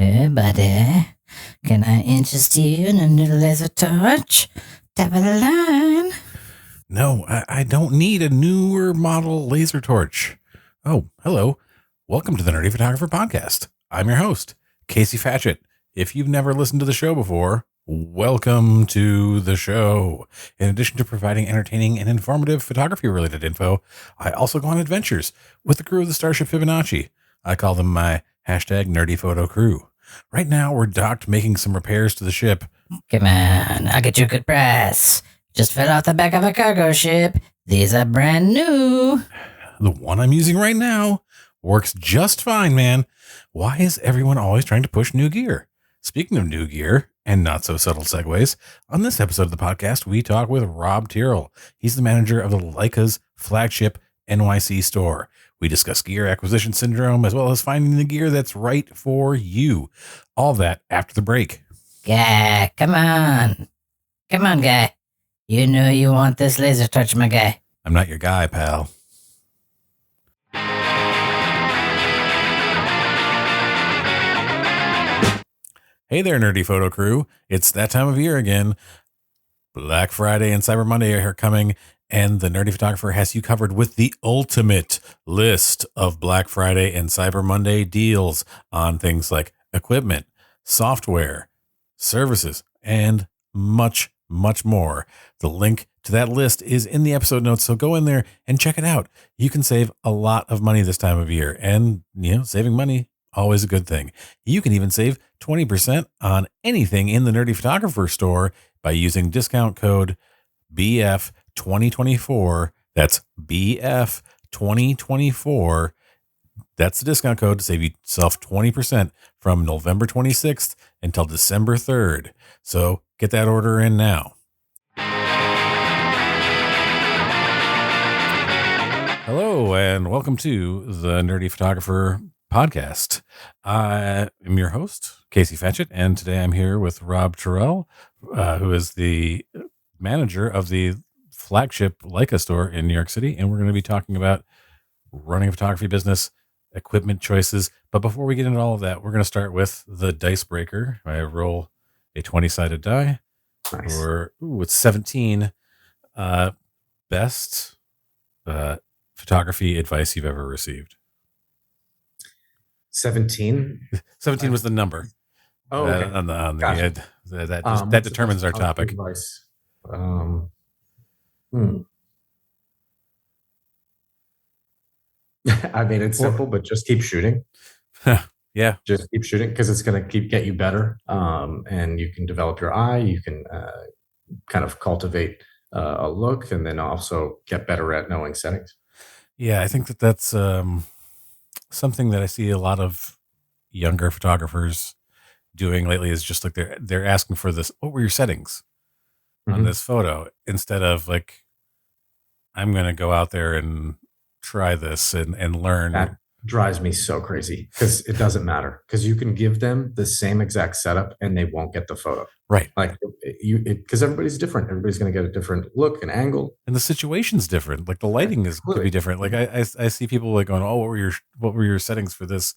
Hey, buddy. Can I interest you in a new laser torch? Top of the line. No, I don't need a newer model laser torch. Oh, hello. Welcome to the Nerdy Photographer Podcast. I'm your host, Casey Fatchett. If you've never listened to the show before, welcome to the show. In addition to providing entertaining and informative photography-related info, I also go on adventures with the crew of the Starship Fibonacci. I call them my hashtag Nerdy Photo Crew. Right now, we're docked making some repairs to the ship. Come on, I'll get you a good price. Just fell off the back of a cargo ship. These are brand new. The one I'm using right now works just fine, man. Why is everyone always trying to push new gear? Speaking of new gear and not so subtle segues, on this episode of the podcast, we talk with Rob Tyrrell. He's the manager of the Leica's flagship NYC store. We discuss gear acquisition syndrome as well as finding the gear that's right for you. All that after the break. Guy, come on. Come on, guy. You know you want this laser torch, my guy. I'm not your guy, pal. Hey there, Nerdy Photo Crew. It's that time of year again. Black Friday and Cyber Monday are coming, and the Nerdy Photographer has you covered with the ultimate list of Black Friday and Cyber Monday deals on things like equipment, software, services, and much more. The link to that list is in the episode notes, so go in there and check it out. You can save a lot of money this time of year, and saving money, always a good thing. You can even save 20% on anything in the Nerdy Photographer store by using discount code BF2024. That's BF2024. That's the discount code to save yourself 20% from November 26th until December 3rd. So get that order in now. Hello, and welcome to the Nerdy Photographer Podcast. I am your host, Casey Fatchett, and today I'm here with Rob Tyrrell, who is the manager of the flagship Leica store in New York City, and we're going to be talking about running a photography business, equipment choices. But before we get into all of that, we're going to start with the dice breaker. I roll a 20-sided die. Nice. It's 17. Best photography advice you've ever received. 17. 17 was the number. Oh, okay. Gotcha. That determines our topic. Advice. I mean, it's simple, but just keep shooting. Yeah. Just keep shooting because it's going to get you better. And you can develop your eye. You can kind of cultivate a look and then also get better at knowing settings. Yeah, I think that's something that I see a lot of younger photographers doing lately is just like they're asking for this. What were your settings on this photo? Instead of like, I'm going to go out there and try this and learn. That drives me so crazy because it doesn't matter because you can give them the same exact setup and they won't get the photo. Right. Like because everybody's different. Everybody's going to get a different look and angle. And the situation's different. Like the lighting could be different. Like I see people like going, oh, what were your settings for this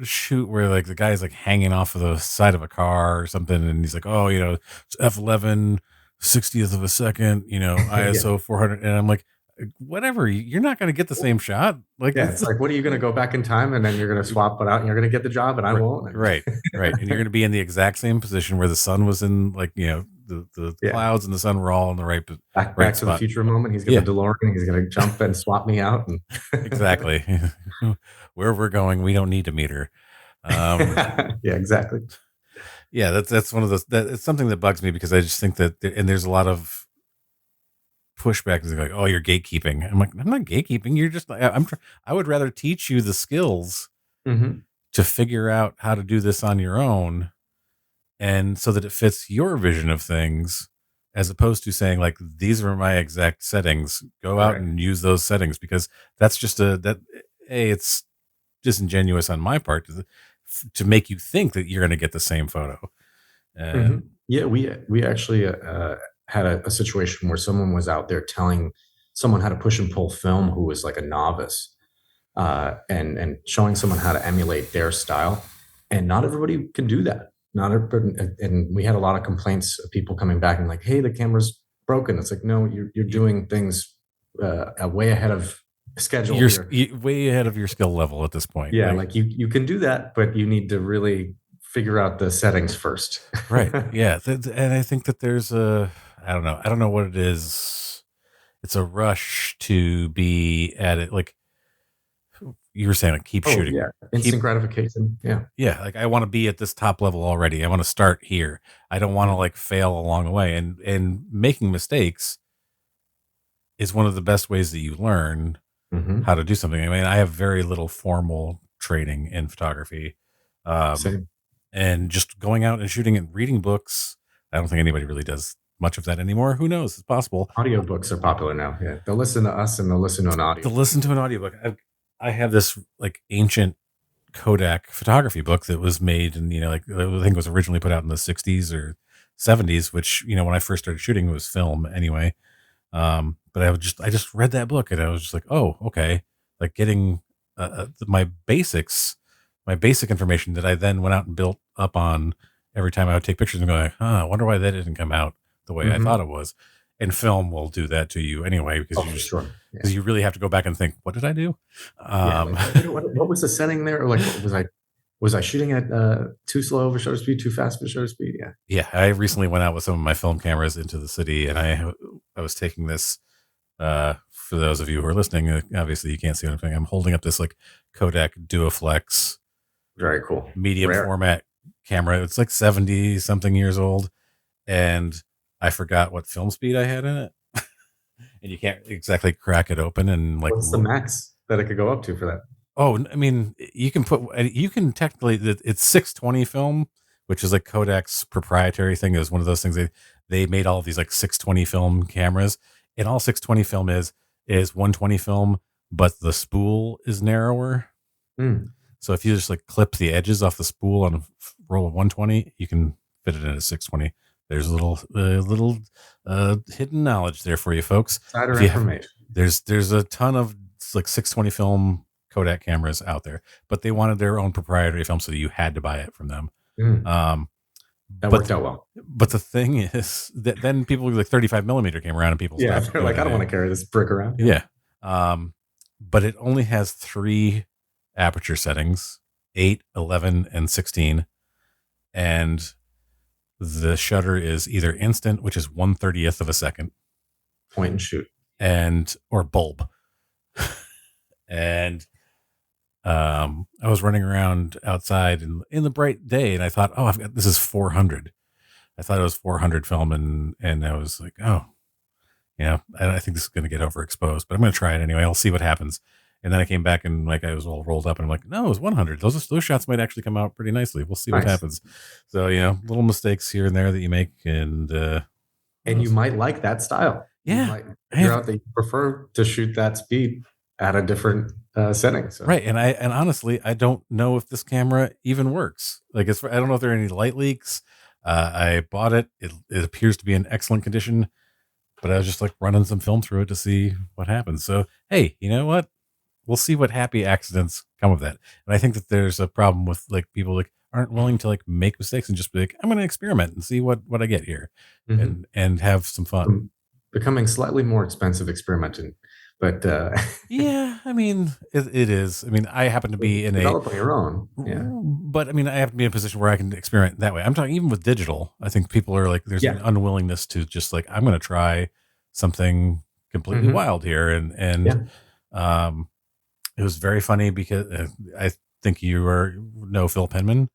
shoot where like the guy's like hanging off of the side of a car or something. And he's like, oh, it's F11, 60th of a second, ISO 400. And I'm like, whatever, you're not going to get the same shot. Like, yeah, it's like, what are you going to go back in time and then you're going to swap it out and you're going to get the job and I won't. Right. And you're going to be in the exact same position where the sun was in, like, the clouds and the sun were all in the right back right to the future moment. He's going to DeLorean. He's going to jump and swap me out. And exactly. Where we're going, we don't need a meter. Yeah, exactly. Yeah, that's one of those. It's something that bugs me because I just think that, and there's a lot of pushback is like, oh, you're gatekeeping. I'm like, I'm not gatekeeping. You're just, I would rather teach you the skills to figure out how to do this on your own. And so that it fits your vision of things, as opposed to saying like, these are my exact settings, go out and use those settings, because that's just it's disingenuous on my part to make you think that you're going to get the same photo. Yeah. We actually, had a situation where someone was out there telling someone how to push and pull film who was like a novice, and showing someone how to emulate their style. And not everybody can do that. Not everybody, and we had a lot of complaints of people coming back and like, hey, the camera's broken. It's like, no, you're doing things way ahead of schedule here. You're way ahead of your skill level at this point. Yeah, like you can do that, but you need to really figure out the settings first. Right. Yeah. And I think that there's I don't know what it is. It's a rush to be at it. Like you were saying, like keep shooting. Yeah. Instant gratification. Yeah. Yeah. Like I want to be at this top level already. I want to start here. I don't want to like fail along the way. And making mistakes is one of the best ways that you learn how to do something. I mean, I have very little formal training in photography. Same. And just going out and shooting and reading books. I don't think anybody really does much of that anymore. Who knows? It's possible. Audiobooks are popular now. Yeah. They'll listen to us and they'll listen to an audio. To listen to an audiobook. I have this like ancient Kodak photography book that was made and, like I think it was originally put out in the 60s or 70s, which, when I first started shooting, it was film anyway. But I just read that book and I was just like, oh, okay. Like getting my basic information that I then went out and built up on every time I would take pictures and go like, I wonder why that didn't come out the way I thought it was. And film will do that to you anyway, because you really have to go back and think, what did I do? What was the setting there? Or like, was I shooting at too slow of a shutter speed, too fast of a shutter speed? Yeah. Yeah. I recently went out with some of my film cameras into the city and I was taking this, for those of you who are listening, obviously you can't see what I'm doing. I'm holding up this like Kodak Duoflex. Very cool. Medium format camera. It's like 70 something years old. And I forgot what film speed I had in it. And you can't exactly crack it open and like. What's the max that it could go up to for that? Oh, I mean, you can technically, it's 620 film, which is like Kodak's proprietary thing. It was one of those things they made all of these like 620 film cameras, and all 620 film is 120 film, but the spool is narrower. So if you just like clip the edges off the spool on a roll of 120, you can fit it in a 620. There's a little hidden knowledge there for you folks. Insider information. There's a ton of like 620 film Kodak cameras out there, but they wanted their own proprietary film, so you had to buy it from them. That worked out well. But the thing is that then people with like 35 millimeter came around and people they're like, I don't want to carry this brick around. Yeah. But it only has 3 aperture settings, 8, 11, and 16. And the shutter is either instant, which is 1/30th of a second. Point and shoot. Or bulb. And I was running around outside in the bright day and I thought, this is 400. I thought it was 400 film and I was like, I think this is going to get overexposed, but I'm going to try it anyway. I'll see what happens. And then I came back and like I was all rolled up and I'm like, no, it was 100. Those shots might actually come out pretty nicely. We'll see what happens. So, little mistakes here and there that you make and you might like that style. Yeah. You might figure out that you prefer to shoot that speed at a different setting. So. Right. And honestly, I don't know if this camera even works. Like I don't know if there are any light leaks. I bought it. It appears to be in excellent condition, but I was just like running some film through it to see what happens. So, hey, you know what? We'll see what happy accidents come of that. And I think that there's a problem with like people like aren't willing to like make mistakes and just be like, I'm going to experiment and see what I get here and have some fun. Becoming slightly more expensive experimenting. But yeah, I mean, it is. I mean, I happen to be in developing your own. Yeah. But I mean, I have to be in a position where I can experiment that way. I'm talking even with digital. I think people are like, there's an unwillingness to just like, I'm going to try something completely wild here. And it was very funny because I think you know Phil Penman.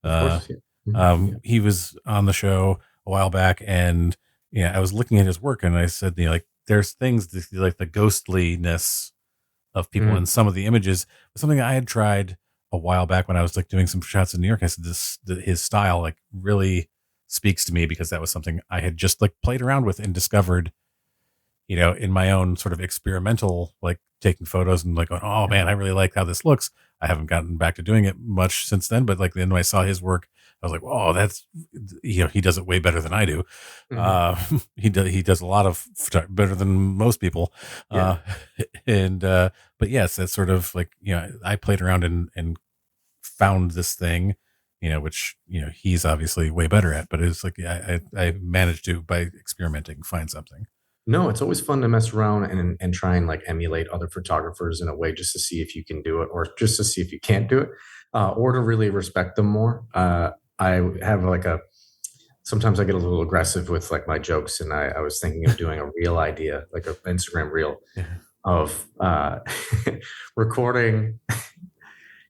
Of course, he was on the show a while back and I was looking at his work and I said, like, there's things like the ghostliness of people in some of the images. Something I had tried a while back when I was like doing some shots in New York. I said his style like really speaks to me because that was something I had just like played around with and discovered, in my own sort of experimental, like taking photos and like, oh man, I really like how this looks. I haven't gotten back to doing it much since then, but like then when I saw his work, I was like, whoa, that's, he does it way better than I do. He does a lot of better than most people. But yes, that's sort of like, I played around and found this thing which, he's obviously way better at, but it's like, I managed to, by experimenting, find something. No, it's always fun to mess around and try and like emulate other photographers in a way just to see if you can do it or just to see if you can't do it, or to really respect them more. I have like sometimes I get a little aggressive with like my jokes, and I was thinking of doing a reel idea, like an Instagram reel Yeah. of recording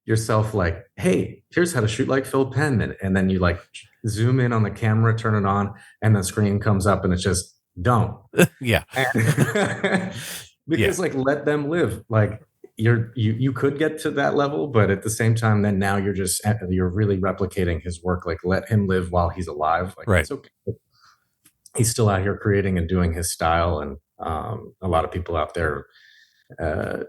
yourself like, hey, here's how to shoot like Phil Penn. And then you like zoom in on the camera, turn it on, and the screen comes up and it's just don't. Yeah. And because like let them live. Like you could get to that level, but at the same time, then now you're really replicating his work. Like let him live while he's alive. Like Right. it's okay. He's still out here creating and doing his style, and a lot of people out there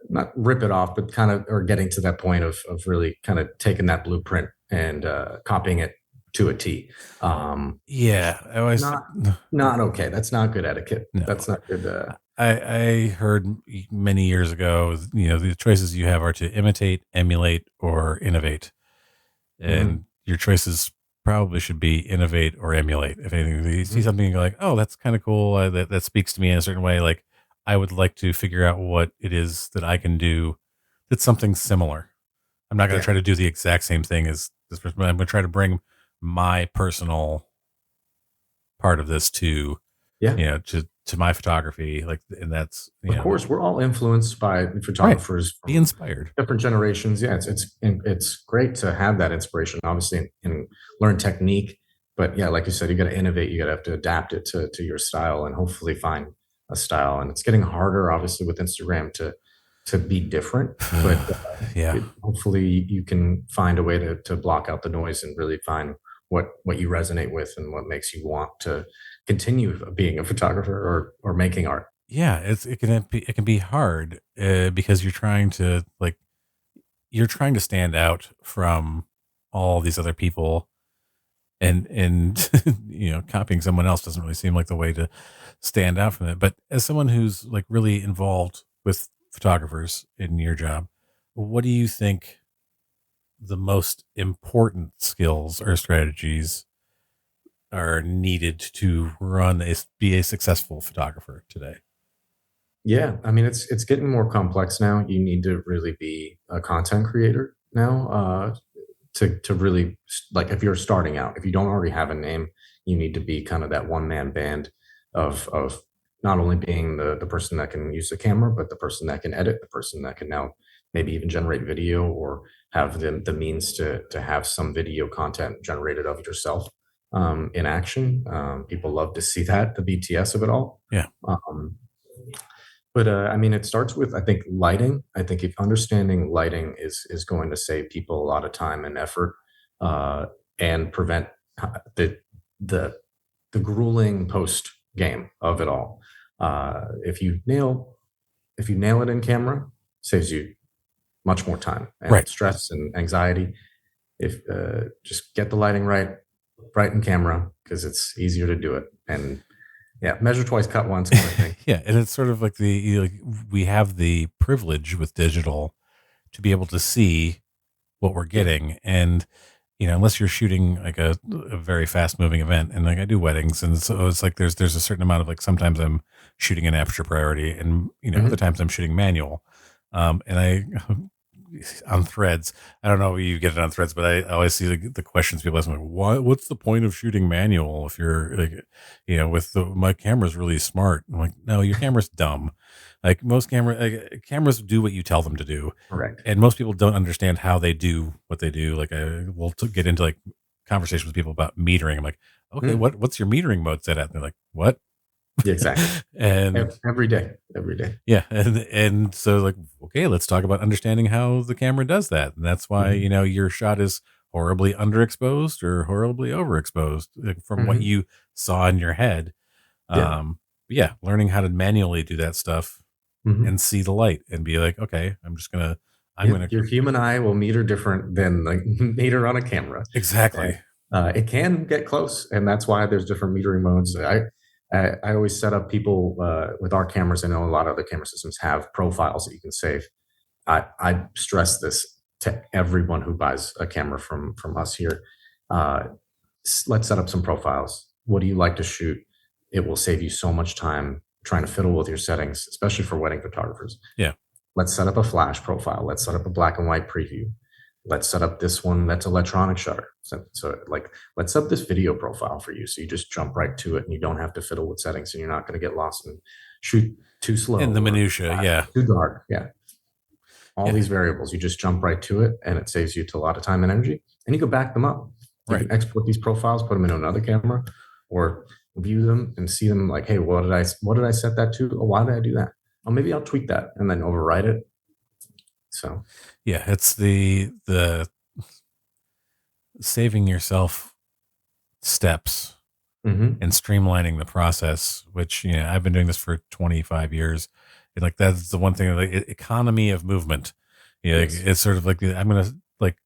not rip it off, but kind of are getting to that point of really kind of taking that blueprint and copying it to a T. Yeah, I always Not okay. That's not good etiquette. No. That's not good. I heard many years ago, the choices you have are to imitate, emulate, or innovate, and your choices probably should be innovate or emulate. If anything, you see something, and you're like, oh, that's kind of cool. That speaks to me in a certain way. Like, I would like to figure out what it is that I can do that's something similar. I'm not going to try to do the exact same thing as this person. I'm going to try to bring my personal part of this to my photography. Like, and that's, of course, we're all influenced by photographers. Be inspired. Different generations. Yeah, it's great to have that inspiration, obviously, and learn technique. But yeah, like you said, you got to innovate. You got to have to adapt it to your style, and hopefully find a style. And it's getting harder, obviously, with Instagram to be different. But hopefully you can find a way to block out the noise and really find what you resonate with and what makes you want to continue being a photographer or making art. Yeah, it can be hard because you're trying to stand out from all these other people, and copying someone else doesn't really seem like the way to stand out from it. But as someone who's like really involved with photographers in your job, what do you think the most important skills or strategies are needed to be a successful photographer today? Yeah, I mean it's getting more complex now. You need to really be a content creator now, to really, like, if you're starting out, if you don't already have a name, you need to be kind of that one man band of not only being the person that can use the camera, but the person that can edit, the person that can now maybe even generate video or have the means to have some video content generated of yourself in action. People love to see that, the BTS of it all. Yeah. But I mean, it starts with, I think, lighting. I think if understanding lighting is going to save people a lot of time and effort, and prevent the grueling post game of it all. If you nail it in camera, saves you much more time and stress and anxiety. If just get the lighting right in camera, because it's easier to do it. And yeah, measure twice, cut once kind of thing. Yeah, and it's sort of like we have the privilege with digital to be able to see what we're getting, and unless you're shooting like a very fast moving event, and like I do weddings, and so it's like there's a certain amount of, like, sometimes I'm shooting in aperture priority, and other times I'm shooting manual, and I on Threads. I don't know if you get it on Threads, but I always see the questions people ask me, like, what's the point of shooting manual if you're like, my camera's really smart? I'm like, no, your camera's dumb. Like most cameras do what you tell them to do. Correct. And most people don't understand how they do what they do. Like I will get into like conversations with people about metering. I'm like, okay, what's your metering mode set at? And they're like, what? Yeah, exactly. And every day. Yeah. And so, like, okay, let's talk about understanding how the camera does that. And that's why, your shot is horribly underexposed or horribly overexposed, like, from what you saw in your head. Learning how to manually do that stuff and see the light and be like, okay, your human eye will meter different than like meter on a camera. Exactly. It can get close, and that's why there's different metering modes. I always set up people with our cameras. I know a lot of other camera systems have profiles that you can save. I stress this to everyone who buys a camera from us here. Let's set up some profiles. What do you like to shoot? It will save you so much time trying to fiddle with your settings, especially for wedding photographers. Yeah. Let's set up a flash profile. Let's set up a black and white preview. Let's set up this one that's electronic shutter. So like, let's set up this video profile for you. So you just jump right to it and you don't have to fiddle with settings, and you're not going to get lost and shoot too slow. In the minutia, yeah. Too dark, yeah. All these variables, you just jump right to it, and it saves you a lot of time and energy. And you can back them up. You can export these profiles, put them in another camera, or view them and see them like, hey, what did I set that to? Oh, why did I do that? Oh, maybe I'll tweak that and then overwrite it. So yeah, it's the saving yourself steps and streamlining the process, which, you know, I've been doing this for 25 years. And like, that's the one thing, like, economy of movement. Yeah, you know, it's sort of like, I'm going to like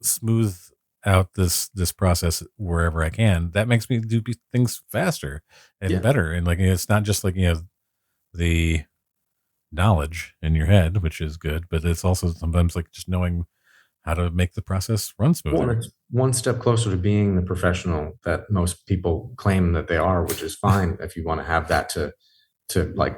smooth out this process wherever I can. That makes me do things faster and better. And like, it's not just like, you know, the knowledge in your head, which is good, but it's also sometimes like just knowing how to make the process run smoother. Well, it's one step closer to being the professional that most people claim that they are, which is fine if you want to have that to like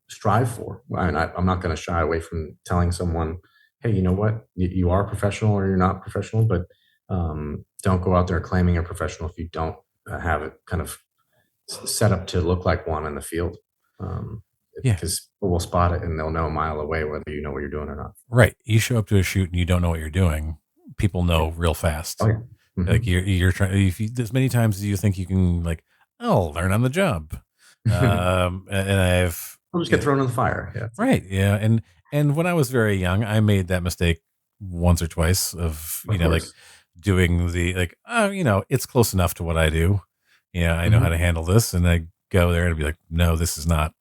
strive for. And I'm not going to shy away from telling someone, hey, you know what, you are professional or you're not professional, but don't go out there claiming you're professional if you don't have it kind of set up to look like one in the field. Because people will spot it and they'll know a mile away whether you know what you're doing or not. Right. You show up to a shoot and you don't know what you're doing. People know real fast. Oh, yeah. Like you're trying, as many times as you think you can, like, I'll learn on the job. And I'll just get thrown in the fire. Yeah. Right. Yeah. And when I was very young, I made that mistake once or twice of know, like doing the, like, oh, you know, it's close enough to what I do. Yeah. I know how to handle this. And I go there and be like, no, this is not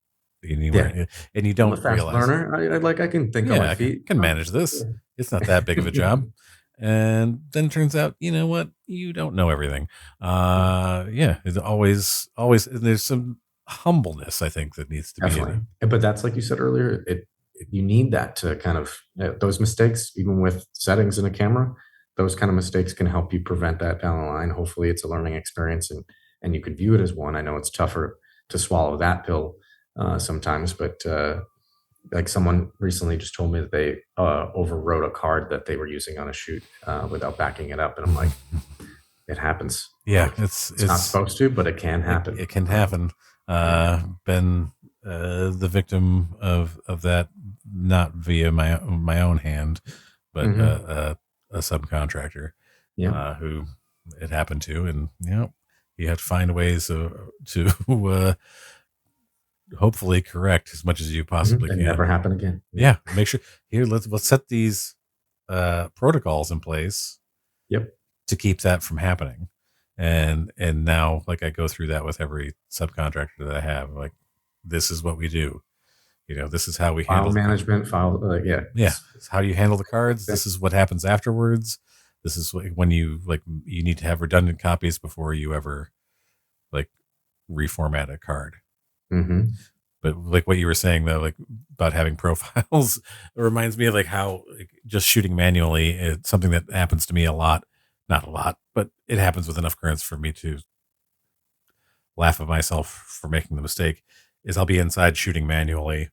anywhere. And you don't I'm a fast realize. Learner. I can think on my feet. I can manage this. It's not that big of a job. And then it turns out, you know what? You don't know everything. It's always, there's some humbleness, I think, that needs to Definitely. be. But that's, like you said earlier, you need that to kind of, those mistakes, even with settings in a camera, those kind of mistakes can help you prevent that down the line. Hopefully it's a learning experience and you could view it as one. I know it's tougher to swallow that pill sometimes, but like someone recently just told me that they overwrote a card that they were using on a shoot without backing it up, and I'm like, it happens. Yeah, like, it's not supposed to, but it can happen. It can happen. Been the victim of that, not via my own hand, but a subcontractor who it happened to, and you have to find ways to hopefully correct as much as you possibly can. Never happen again. Yeah. Make sure here, let's set these protocols in place. Yep. To keep that from happening. And now, like, I go through that with every subcontractor that I have. Like, this is what we do. You know, this is how we handle management. It's how you handle the cards. This is what happens afterwards. This is when you need to have redundant copies before you ever like reformat a card. Mm-hmm. But like what you were saying though, like about having profiles, it reminds me of like how just shooting manually, it's something that happens to me a lot. Not a lot, but it happens with enough currents for me to laugh at myself for making the mistake. Is I'll be inside shooting manually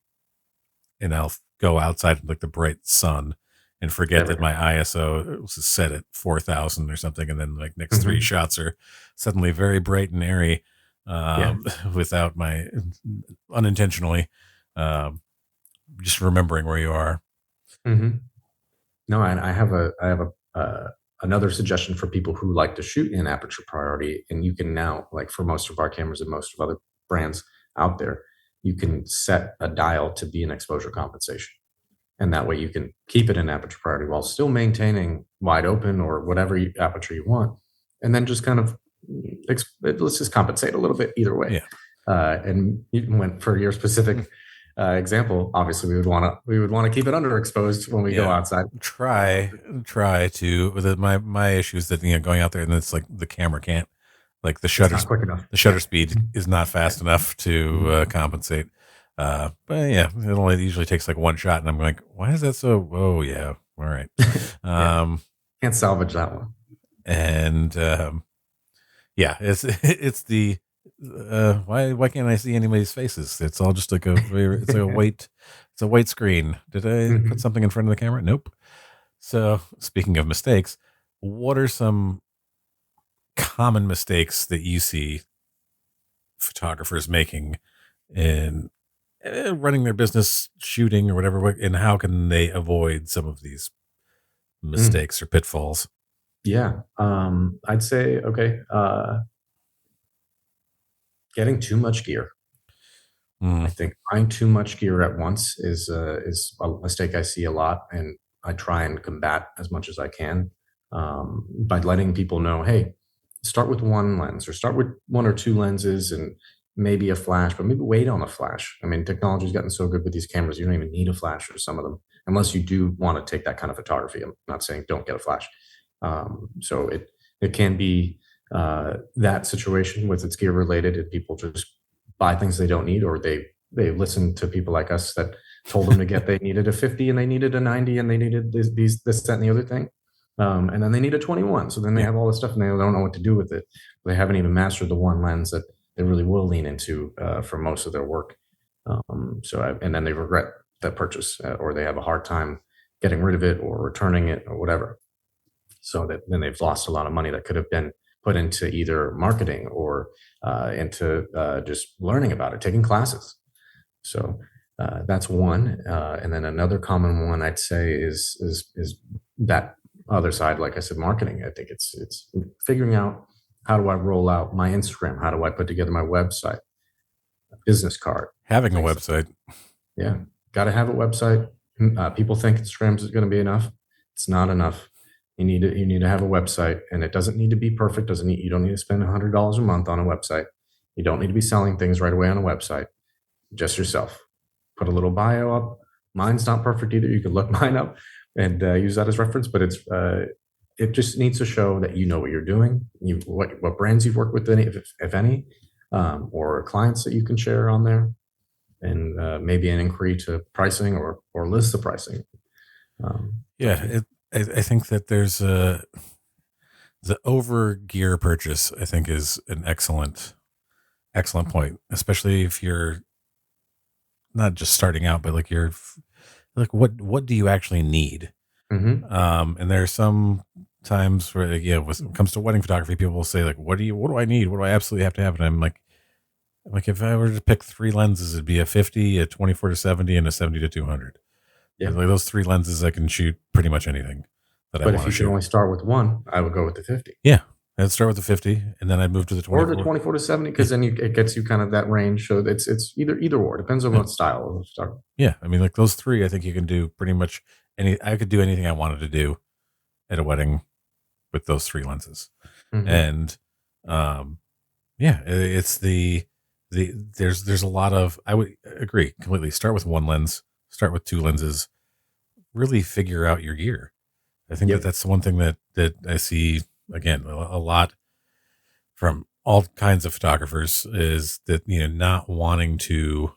and I'll go outside in like the bright sun and forget that my ISO was set at 4,000 or something. And then like next three shots are suddenly very bright and airy. Without my unintentionally just remembering where you are. No, and I have another suggestion for people who like to shoot in aperture priority. And you can now, like for most of our cameras and most of other brands out there, you can set a dial to be an exposure compensation. And that way you can keep it in aperture priority while still maintaining wide open or whatever aperture you want. And then just kind of let's just compensate a little bit either way. And even when for your specific example, obviously we would want to keep it underexposed when we go outside. Try to. My issue is that going out there and it's like the camera can't, like the shutter speed is not fast enough to compensate. But yeah, it usually takes like one shot, and I'm like, why is that so? Oh yeah, all right. Can't salvage that one. And yeah, it's the why can't I see anybody's faces? It's all just like it's a white screen. Did I put Mhm. something in front of the camera? Nope. So speaking of mistakes, what are some common mistakes that you see photographers making in running their business, shooting or whatever, and how can they avoid some of these Mm. mistakes or pitfalls? Yeah. I'd say, okay, getting too much gear. Mm, I think buying too much gear at once is a mistake I see a lot, and I try and combat as much as I can by letting people know, hey, start with one lens or start with one or two lenses and maybe a flash, but maybe wait on a flash. I mean, technology's gotten so good with these cameras, you don't even need a flash for some of them, unless you do want to take that kind of photography. I'm not saying don't get a flash. So it can be that situation with it's gear related, and people just buy things they don't need, or they listen to people like us that told them to get they needed a 50 and they needed a 90 and they needed this that and the other thing, and then they need a 21, so then they yeah, have all this stuff and they don't know what to do with it. They haven't even mastered the one lens that they really will lean into for most of their work. And then they regret that purchase, or they have a hard time getting rid of it or returning it or whatever, so that then they've lost a lot of money that could have been put into either marketing or into just learning about it, taking classes. So that's one. And then another common one I'd say is that other side, like I said, marketing. I think it's figuring out, how do I roll out my Instagram? How do I put together my website, business card, having a things. website. Yeah, got to have a website. People think Instagram is going to be enough. It's not enough. You need to have a website, and it doesn't need to be perfect. Doesn't need You don't need to spend $100 a month on a website. You don't need to be selling things right away on a website. Just yourself. Put a little bio up. Mine's not perfect either. You can look mine up and use that as reference, but it just needs to show that you know what you're doing. What brands you've worked with, if any, or clients that you can share on there, and maybe an inquiry to pricing or list the pricing. Yeah, I think that there's the over gear purchase. I think is an excellent point, especially if you're not just starting out, but like you're like what do you actually need? Mm-hmm. And there's some times where like, yeah, when it comes to wedding photography, people will say like, what do I need? What do I absolutely have to have? And I'm like, if I were to pick three lenses, it'd be a 50, a 24 to 70, and a 70 to 200. Yeah. Like those three lenses, I can shoot pretty much anything that I But if want to you could shoot. only start with one, I would go with the 50 Yeah, I'd start with the 50, and then I'd move to the or the 24. 24 to 70, Yeah, because then it gets you kind of that range. So it's either or. Depends on yeah, what style of start. yeah. I mean, like those three, I think you can do pretty much any. I could do anything I wanted to do at a wedding with those three lenses, Mm-hmm. and yeah, it's the there's a lot of. I would agree completely. Start with one lens. Start with two lenses. Really figure out your gear. I think that Yep. that's the one thing that I see again a lot from all kinds of photographers is that not wanting to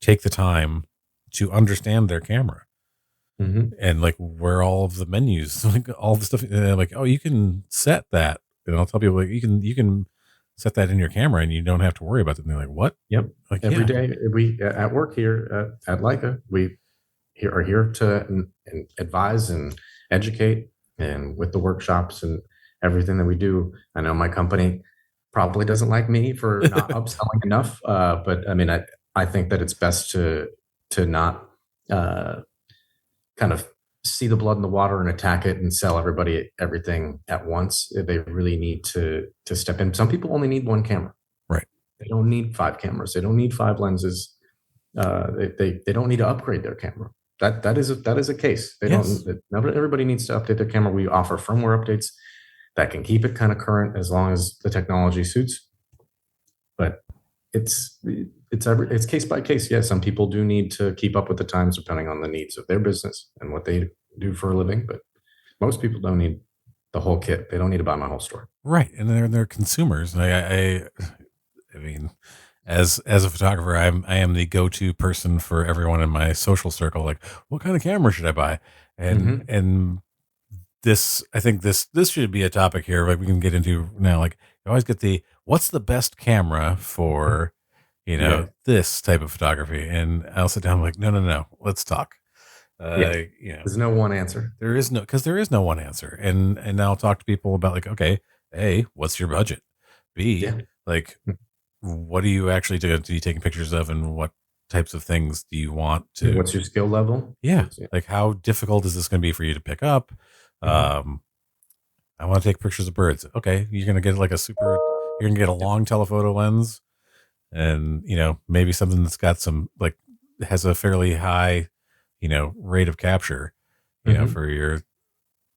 take the time to understand their camera Mm-hmm. and like where all of the menus, like all the stuff, like oh you can set that, and I'll tell people like you can set that in your camera and you don't have to worry about it. And they're like what? Yep. Like Every yeah, day we at work here at Leica, we are here to and advise and educate, and with the workshops and everything that we do. I know my company probably doesn't like me for not upselling enough, but I mean, I think that it's best to not uh, kind of see the blood in the water and attack it and sell everybody everything at once. They really need to step in. Some people only need one camera. right, They don't need five cameras. They don't need five lenses. They don't need to upgrade their camera. That is a case. They don't. yes, Not everybody needs to update their camera. We offer firmware updates that can keep it kind of current as long as the technology suits. But it's case by case. Yeah, some people do need to keep up with the times depending on the needs of their business and what they do for a living. But most people don't need the whole kit. They don't need to buy my whole store. right, and they're consumers. And I mean, as a photographer, I am the go-to person for everyone in my social circle. Like, what kind of camera should I buy? And Mm-hmm. and I think this should be a topic here. Like we can get into now. Like you always get the what's the best camera for Yeah. this type of photography, and I'll sit down I'm like no, let's talk. Yeah. You know, There's no one answer. there is no because there is no one answer, and now I'll talk to people about like okay, A, what's your budget? B, Yeah. like what are you actually doing? Do you taking pictures of, and what types of things do you want Yeah, to? what's your skill level? Yeah, What's, yeah. like how difficult is this going to be for you to pick up? Mhm. Um, I want to take pictures of birds. Okay, you're gonna get like a super. You're gonna get a Yeah. long telephoto lens, and maybe something that's got some like has a fairly high, rate of capture. Mhm. For your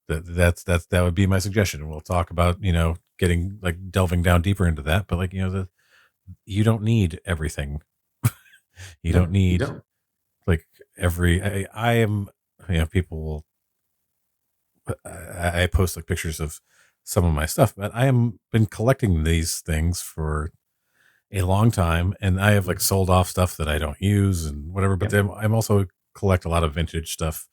that would be my suggestion. We'll talk about getting like delving down deeper into that, but like you don't need everything. You don't No, you need don't. like every. I am. People will I post like pictures of some of my stuff, but I am been collecting these things for a long time, and I have like Mhm. sold off stuff that I don't use and whatever. But Yep. then I'm also collect a lot of vintage stuff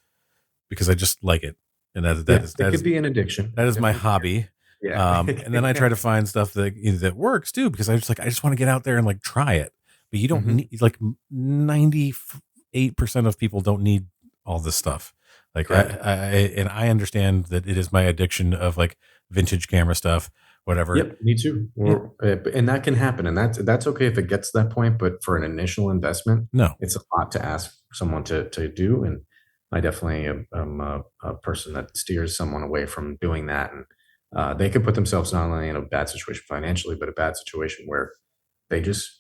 because I just like it, and Yeah, it could be an addiction. that is my Definitely. hobby. Yeah. And then I try to find stuff that works too because I just want to get out there and like try it. But you don't Mhm. need like 98% of people don't need all this stuff. Like Correct. and I understand that it is my addiction of like vintage camera stuff, whatever. Yep, me too. Yeah, And that can happen, and that's okay if it gets to that point. But for an initial investment, no, it's a lot to ask someone to do. And I definitely am a person that steers someone away from doing that. And they could put themselves not only in a bad situation financially, but a bad situation where they just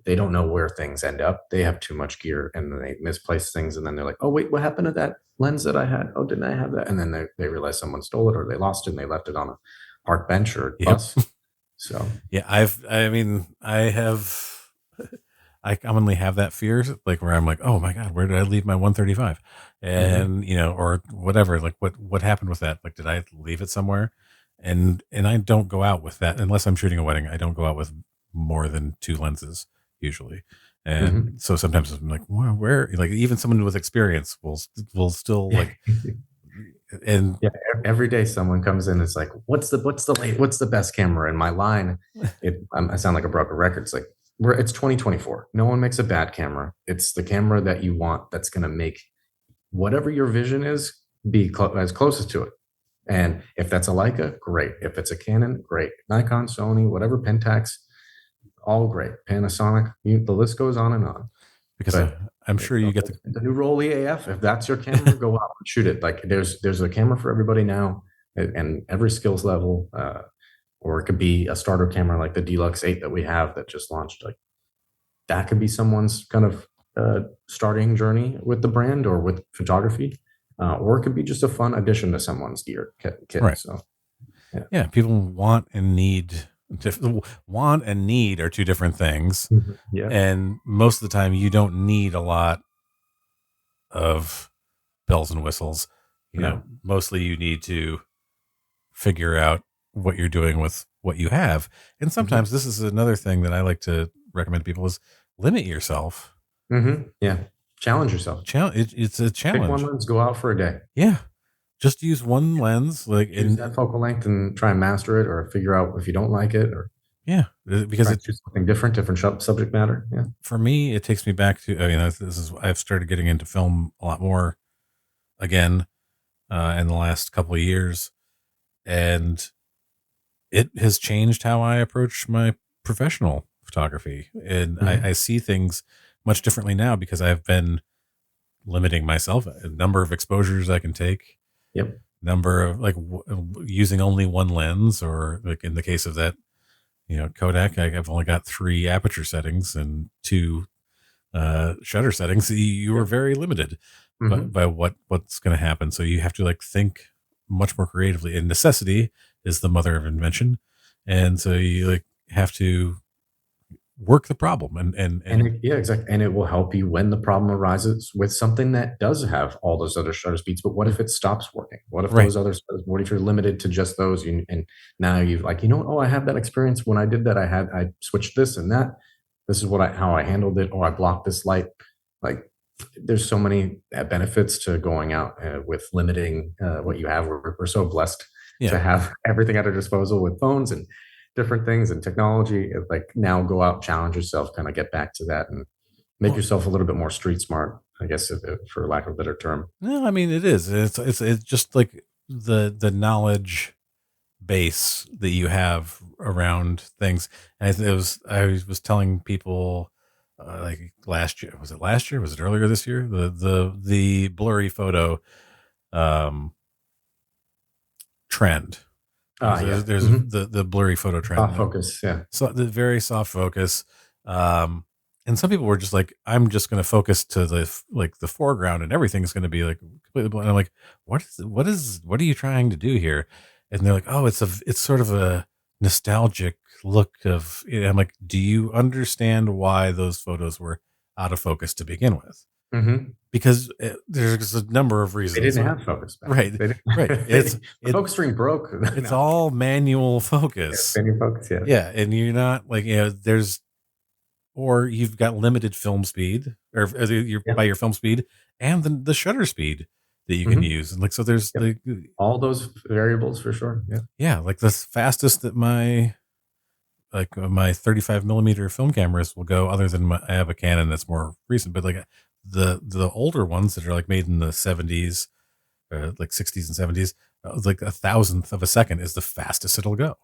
they don't know where things end up. They have too much gear and then they misplace things, and then they're like, "Oh wait, what happened to that lens that I had? Oh, didn't I have that?" And then they realize someone stole it or they lost it and they left it on a park bench or yep. bus. So Yeah, I mean, I have, I commonly have that fear, like where I'm like, oh my God, where did I leave my 135? mhm. And, or whatever, like what happened with that? Like, did I leave it somewhere? And I don't go out with that unless I'm shooting a wedding. I don't go out with more than two lenses usually. Mhm. And so sometimes I'm like, well, where, like even someone with experience will still like, and Yeah, every day someone comes in, it's like, what's the best camera?" In my line, I sound like a broken record. It's like, it's 2024. No one makes a bad camera. It's the camera that you want that's gonna make whatever your vision is be as closest to it. And if that's a Leica, great. If it's a Canon, great. Nikon, Sony, whatever, Pentax, all great. Panasonic, the list goes on and on. because But I'm sure you get the new Roll EAF, if that's your camera, go out and shoot it. Like there's a camera for everybody now, and every skills level. Or it could be a starter camera like the Deluxe 8 that we have that just launched. Like that could be someone's kind of starting journey with the brand or with photography, or it could be just a fun addition to someone's gear kit. right. So yeah. Yeah, people want and need are two different things. Mhm. Yeah. And most of the time you don't need a lot of bells and whistles. No. Mostly you need to figure out what you're doing with what you have. And Mhm. sometimes this is another thing that I like to recommend to people is limit yourself. Mhm. Yeah. Challenge yourself. It's a Pick one challenge. lens, go out for a day. Yeah. Just use one lens like Choose that focal length and try and master it, or figure out if you don't like it, or yeah, because try and choose something different, different subject matter. Yeah. for me, it takes me back to, I mean, this is, I've started getting into film a lot more again, in the last couple of years. And it has changed how I approach my professional photography. And Mhm. I see things much differently now because I've been limiting myself, a number of exposures I can take, Yep. number of like using only one lens, or like in the case of that, Kodak, I've only got 3 aperture settings and 2 shutter settings. You were Yep. very limited Mhm. by what's going to happen. So you have to like think much more creatively. And necessity is the mother of invention. And so you like have to work the problem And and yeah, exactly. And it will help you when the problem arises with something that does have all those other shutter speeds. But what yeah, if it stops working? What if right, those other what if you're limited to just those? And now you've like, oh, I have that experience. When I did that, I switched this and that. This is how I handled it, or I blocked this light. Like there's so many benefits to going out with limiting what you have. We're so blessed Yeah. to have everything at our disposal with phones and different things and technology. Like now, go out, challenge yourself, kind of get back to that, and make yourself a little bit more street smart. I guess, for lack of a better term. No, I mean it is. It's just like the knowledge base that you have around things. And I was telling people like last year. Was it last year? Was it earlier this year? The blurry photo trend. There's the blurry photo trend. Soft focus, yeah. So the very soft focus. And some people were just like, I'm just going to focus to the foreground and everything's going to be like completely blind. I'm like, what are you trying to do here? And they're like, oh, it's sort of a nostalgic look of, I'm like, do you understand why those photos were out of focus to begin with? Mm-hmm. Because there's a number of reasons. They didn't have focus back. Right. Right. The focus ring broke. It's all manual focus. Manual focus, yeah. Yeah. And you're not like, or you've got limited film speed or by your film speed and the shutter speed that you can use. And like, so there's all those variables for sure. Yeah. Yeah. Like the fastest that my 35 millimeter film cameras will go, other than I have a Canon that's more recent, but like the older ones that are like made in the 70s, like 60s and 70s, like 1,000th of a second is the fastest it'll go.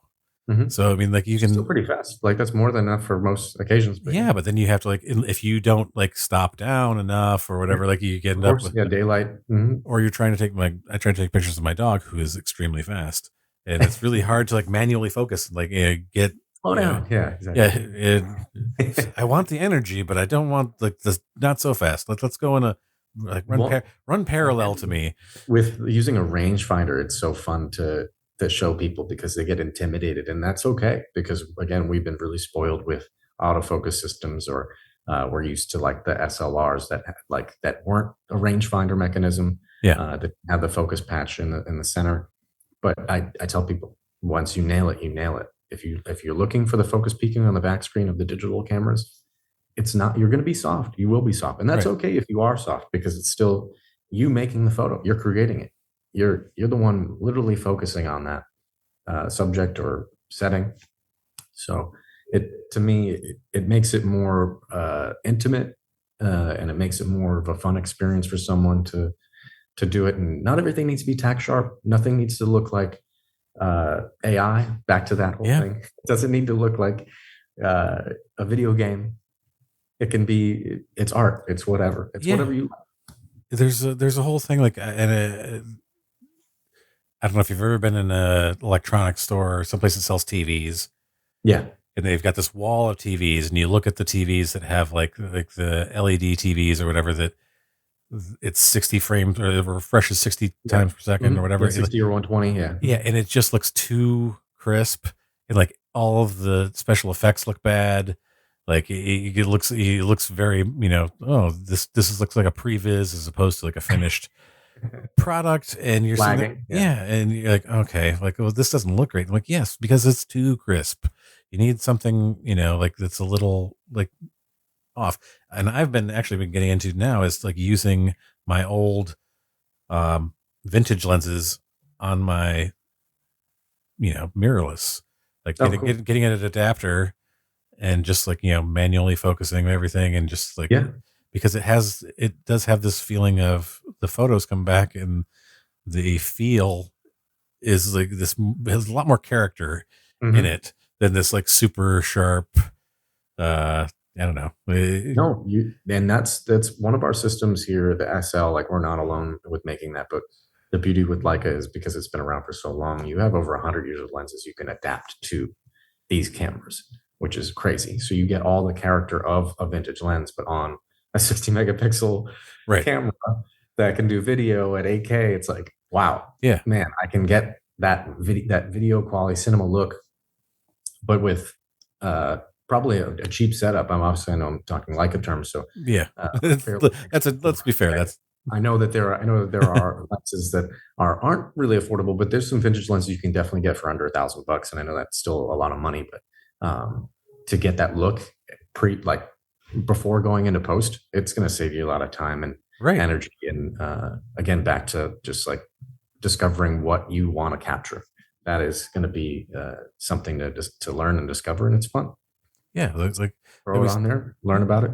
Mm-hmm. So I mean, like you can still pretty fast. Like that's more than enough for most occasions. But yeah, but then you have to like, if you don't like stop down enough or whatever, like you get up with daylight, or you're trying to take I try to take pictures of my dog who is extremely fast, and it's really hard to like manually focus, like get slow down. Yeah, exactly. Yeah, I want the energy, but I don't want like the not so fast. Let's go in a like run parallel to me. With using a rangefinder, it's so fun to show people because they get intimidated, and that's okay because again, we've been really spoiled with autofocus systems, or we're used to like the SLRs that weren't a rangefinder mechanism. Yeah, that have the focus patch in the center. But I tell people, once you nail it, you nail it. If you're looking for the focus peaking on the back screen of the digital cameras, it's not, you're going to be soft. You will be soft, and that's okay if you are soft because it's still you making the photo. You're creating it. You're the one literally focusing on that subject or setting. So to me, it makes it more intimate, and it makes it more of a fun experience for someone to do it. And not everything needs to be tack sharp. Nothing needs to look like AI. Back to that whole thing. It doesn't need to look like a video game. It can be. It's art. It's whatever. It's whatever you like. There's a whole thing like, and I don't know if you've ever been in an electronics store or someplace that sells TVs. Yeah. And they've got this wall of TVs, and you look at the TVs that have like the LED TVs or whatever, that it's 60 frames or it refreshes 60 times per second or whatever. Yeah, 60 or 120. Yeah. Yeah. And it just looks too crisp. And like all of the special effects look bad. Like it looks very, this looks like a previs as opposed to like a finished product, and you're lagging. And you're like, okay, like, well, this doesn't look great. I'm like, yes, because it's too crisp. You need something, like that's a little like off. And I've been getting into now is like using my old vintage lenses on my mirrorless, like getting an adapter and just like manually focusing everything, and just like because it does have this feeling of the photos come back and the feel is like this has a lot more character in it than this like super sharp I don't know. No, and that's one of our systems here, the SL. Like we're not alone with making that, but the beauty with Leica is because it's been around for so long, you have over 100 years of lenses you can adapt to these cameras, which is crazy. So you get all the character of a vintage lens, but on a 60 megapixel camera that can do video at 8K. It's like, wow, man, I can get that video quality cinema look, but with probably a cheap setup. I know I'm talking Leica terms, so let's be fair. I know that there are lenses that aren't really affordable, but there's some vintage lenses you can definitely get for under $1,000, and I know that's still a lot of money, but to get that look before going into post, it's going to save you a lot of time and Right. energy. And again, back to just like discovering what you want to capture. That is going to be something to learn and discover, and it's fun. Yeah. It's like, Throw it on there, learn about it.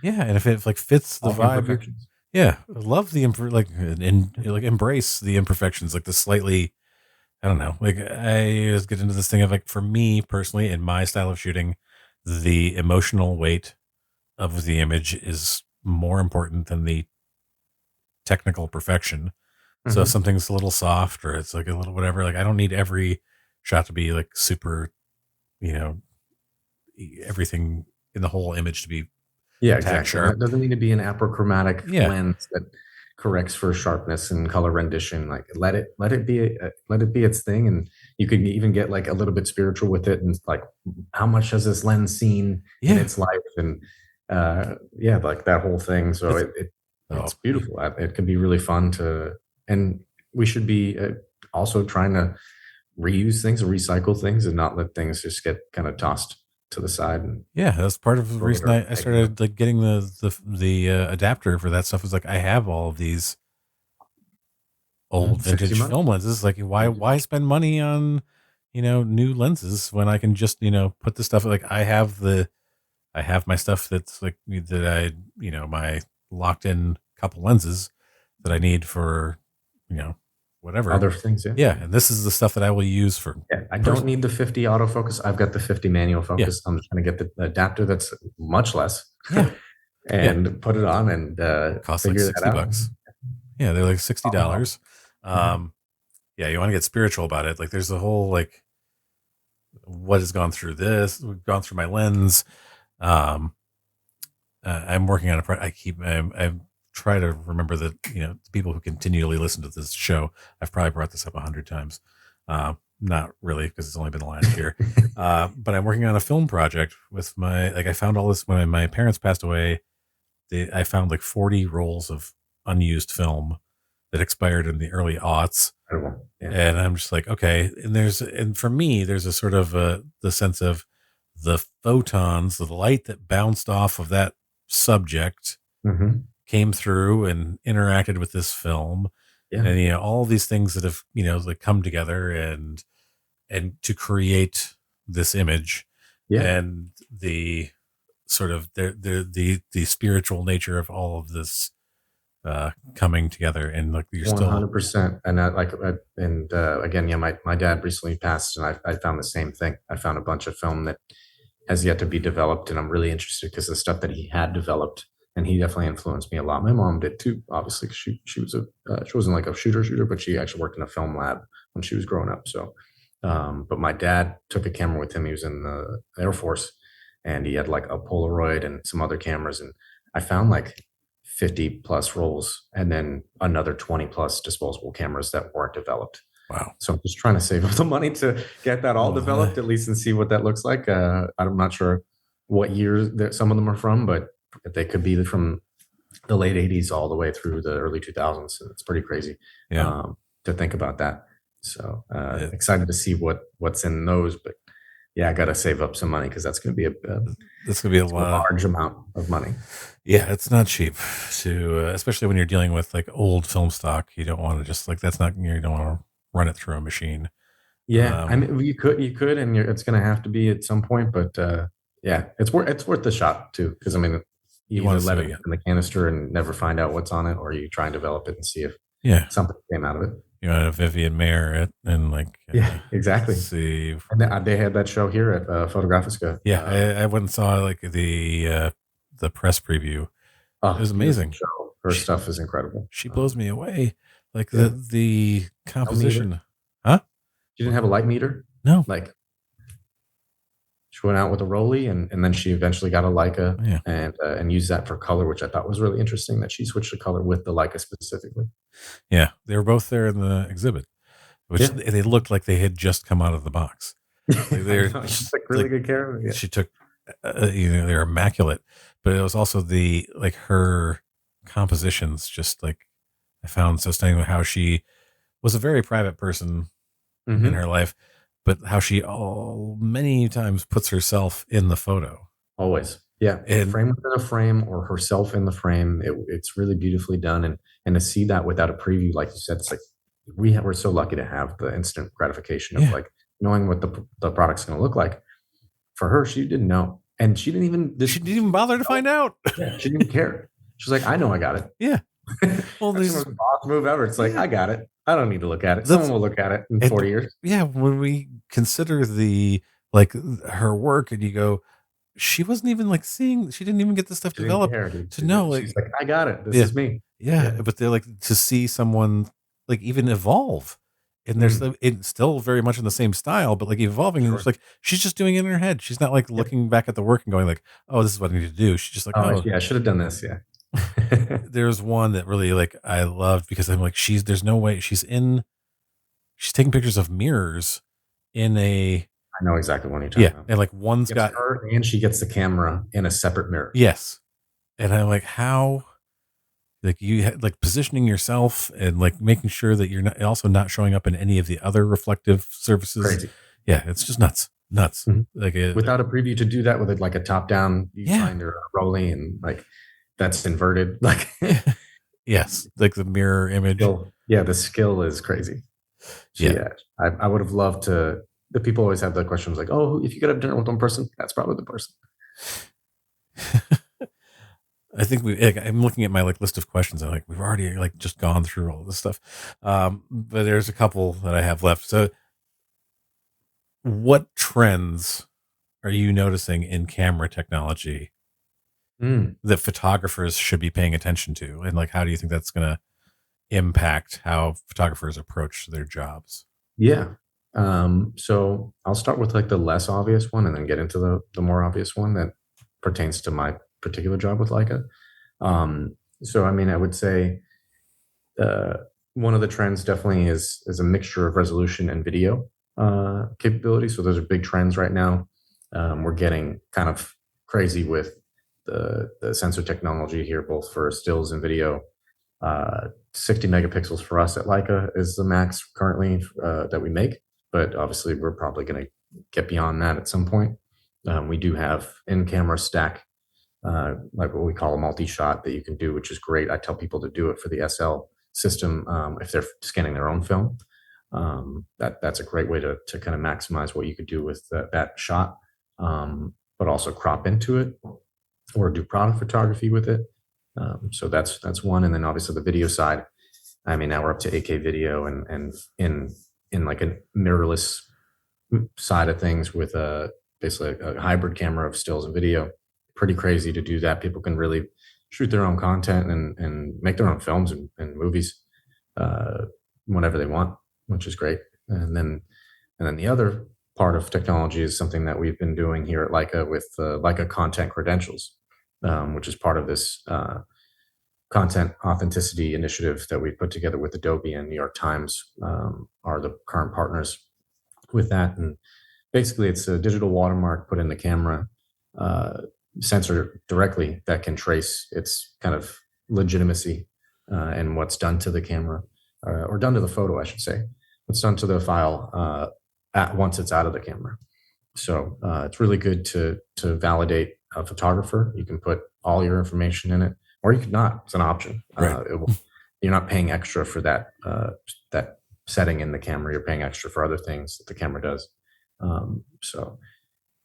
yeah. And if it like fits the All the vibe, imperfections. yeah, I love the like embrace the imperfections, like the slightly, I don't know, like I just get into this thing of like, for me personally, in my style of shooting, the emotional weight of the image is more important than the technical perfection. So if Mhm. something's a little soft or it's like a little whatever, like I don't need every shot to be like super, you know, everything in the whole image to be Yeah, tack exactly. And sharp. that doesn't need to be an apochromatic Yeah. lens that corrects for sharpness and color rendition. Like let it be its thing, and you could even get like a little bit spiritual with it, and like how much has this lens seen in Yeah. its life, and yeah, like that whole thing. So It's, it's oh, beautiful. It can be really fun to, and we should be also trying to reuse things and recycle things, and not let things just get kind of tossed to the side and yeah. That's part of the reason or I taken out. started like getting the adapter for that stuff. Is like I have all of these old Saves you vintage money. film lenses. Like why spend money on, new lenses when I can just, put the stuff like I have my stuff that's like that my locked in couple lenses that I need for, whatever. Other things, yeah. Yeah. And this is the stuff that I will use for Yeah, I don't person. need the 50 autofocus. I've got the 50 manual Yeah. focus. I'm just gonna get the adapter that's much less Yeah. Yeah. and put it on and Costs like figure that out. $60. Yeah. They're like Oh, $60. mhm. Yeah. You want to get spiritual about it. Like there's the whole, like, what has gone through this, we've gone through my lens. Um, I'm working on a I try to remember that, the people who continually listen to this show, I've probably brought this up 100 times. Not really, because it's only been the last year. But I'm working on a film project with I found all this when my parents passed away. I found like 40 rolls of unused film that expired in the early aughts. Incredible. Yeah. And I'm just like, okay. And for me, there's a sort of the sense of the photons, the light that bounced off of that subject Hmm. came through and interacted with this film. Yeah. And, all these things that have, like come together and to create this image Yeah. and the sort of the spiritual nature of all of this coming together, and like you're still 100%. And again, yeah, my dad recently passed, and I found the same thing. I found a bunch of film that has yet to be developed, and I'm really interested because the stuff that he had developed, and he definitely influenced me a lot. My mom did too, obviously. 'Cause she was she wasn't like a shooter, but she actually worked in a film lab when she was growing up. So, but my dad took a camera with him. He was in the Air Force, and he had like a Polaroid and some other cameras, and I found like 50 plus rolls, and then another 20 plus disposable cameras that weren't developed. wow. So I'm just trying to save up the money to get that all Well, developed at least and see what that looks like. I'm not sure what years that some of them are from, but they could be from the late 80s all the way through the early 2000s. It's pretty crazy yeah, to think about that. So it's excited to see what's in those. But yeah, I got to save up some money because that's going to be that's gonna be a a lot. large amount of money. Yeah, it's not cheap to, especially when you're dealing with like old film stock. You don't want to just like that's not you don't want to run it through a machine. Yeah, I Um, mean, you could, and it's going to have to be at some point. But yeah, it's worth the shot too, because I mean, you you want either to see let what it you get. in the canister and never find out what's on it, or you try and develop it and see if Yeah, something came out of it. you want a Vivian Mayer it and like Yeah, exactly. see. And they had that show here at Photographica. Yeah, I went and saw like the press preview. It Oh, was beautiful amazing. show. Her She stuff is incredible. she blows me away. Like Yeah, the no meter. composition, huh? She didn't have a light meter. No, Like she went out with a Rolly, and then she eventually got a Leica yeah, and used that for color, which I thought was really interesting. That she switched to color with the Leica specifically. yeah. They were both there in the exhibit, which Yeah. they looked like they had just come out of the box. Like I they're know, she just, took really like good care of it. Yeah. she took, they're immaculate, but it was also the like her compositions. Just like I found so stunning how she was a very private person in Mhm. her life, but how she all many times puts herself in the photo. Always. Yeah, And frame within a frame or herself in the frame. It's really beautifully done, and to see that without a preview, like you said, it's like we're so lucky to have the instant gratification of yeah, like knowing what the product's going to look like. For her, she didn't know, and she didn't even she didn't even bother to find out. Yeah, she didn't even care. She's like, I know I got it. Yeah. Well, That's the there's most boss move ever. It's like, Yeah. I got it. I don't need to look at it. That's- Someone will look at it in and 40 years. yeah, when we consider the like her work, and you go, she wasn't even like seeing. She didn't even get the stuff She didn't developed care, dude. to know. Like, She's like, I got it. This Yeah. is me. yeah, Yeah. but they're like to see someone like even evolve, and there's it's still very much in the same style, but like evolving. And Sure. it's like she's just doing it in her head. She's not like looking back at the work and going like, oh, this is what I need to do. She's just like, Oh, oh, yeah, I should have done this. Yeah. there's one that really like I loved because I'm like, there's no way she's taking pictures of mirrors in a I know exactly what you're talking about. and like one's It's got her, and she gets the camera in a separate mirror. yes, and I'm like, how like like positioning yourself and like making sure that you're not showing up in any of the other reflective surfaces. Crazy. Yeah, it's just nuts. Mhm. Like Without a preview to do that with like a top down Yeah. viewfinder or rolling, and like that's inverted. Like yes, like the mirror image. the skill is crazy. So, Yeah. I would have loved to. The people always have the questions like, "Oh, if you could have dinner with one person, that's probably the person." I think I'm looking at my like list of questions. I'm like, we've already like just gone through all this stuff. But there's a couple that I have left. So what trends are you noticing in camera technology that photographers should be paying attention to? And like, how do you think that's going to impact how photographers approach their jobs? Yeah. So I'll start with like the less obvious one and then get into the more obvious one that pertains to my particular job with Leica. So I mean, I would say one of the trends definitely is a mixture of resolution and video capability. So those are big trends right now. We're getting kind of crazy with the sensor technology here, both for stills and video. 60 megapixels for us at Leica is the max currently that we make, but obviously we're probably going to get beyond that at some point. We do have in-camera stack, like what we call a multi-shot that you can do, which is great. I tell people to do it for the SL system if they're scanning their own film. That's a great way to kind of maximize what you could do with that shot, but also crop into it or do product photography with it. So that's one, and then obviously the video side. I mean, now we're up to 8K video, and in like a mirrorless side of things with basically a hybrid camera of stills and video. Pretty crazy to do that. People can really shoot their own content and make their own films and movies whenever they want, which is great. And then the other part of technology is something that we've been doing here at Leica with Leica Content Credentials, which is part of this content authenticity initiative that we put together with Adobe and New York Times are the current partners with that. And basically, it's a digital watermark put in the camera sensor directly that can trace its kind of legitimacy and what's done to the camera or done to the photo, I should say. What's done to the file once it's out of the camera. So it's really good to validate a photographer. You can put all your information in it, or you could not. It's an option. Right. You're not paying extra for that that setting in the camera. You're paying extra for other things that the camera does. So